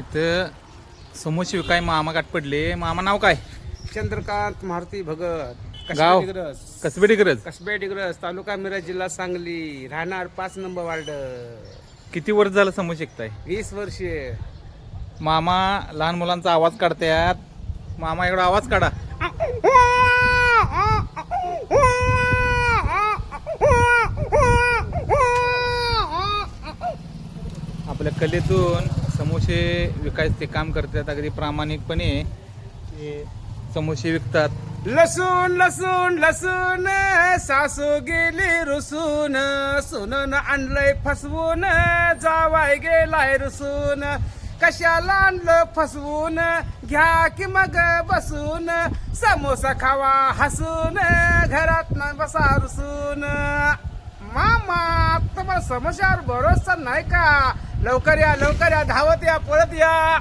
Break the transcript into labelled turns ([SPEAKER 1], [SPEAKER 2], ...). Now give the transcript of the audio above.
[SPEAKER 1] इथं समोसे विकाय मामा गाठ पडले. मामा नाव काय?
[SPEAKER 2] चंद्रकांत मारुती भगत,
[SPEAKER 1] गाव?
[SPEAKER 2] कसबे डिग्रस,
[SPEAKER 1] कसबे डिग्रज.
[SPEAKER 2] कसबे डिग्रस, तालुका मिरज, जिल्हा सांगली, राहणार 5 नंबर वार्ड.
[SPEAKER 1] किती वर्ष झालं समोसे विकताय?
[SPEAKER 2] 20 वर्षे.
[SPEAKER 1] मामा लहान मुलांचा आवाज काढतायत. मामा एवढा आवाज काढा. आपल्या कलेतून समोसे विकायचे ते काम करतात. अगदी प्रामाणिकपणे ते समोसे विकतात.
[SPEAKER 2] लसूण लसूण लसूण सासू गेली रुसून, सोनं आणलंय फसवून, जावाय गेलाय रुसून. कशाला आणलं फसवून, घ्या की मग बसून, समोसा खावा हसून, घरात न बसा रुसून. मामा तुम्हाला समोश्यावर भरोसा नाही का? लवकर या धावत या पळत या.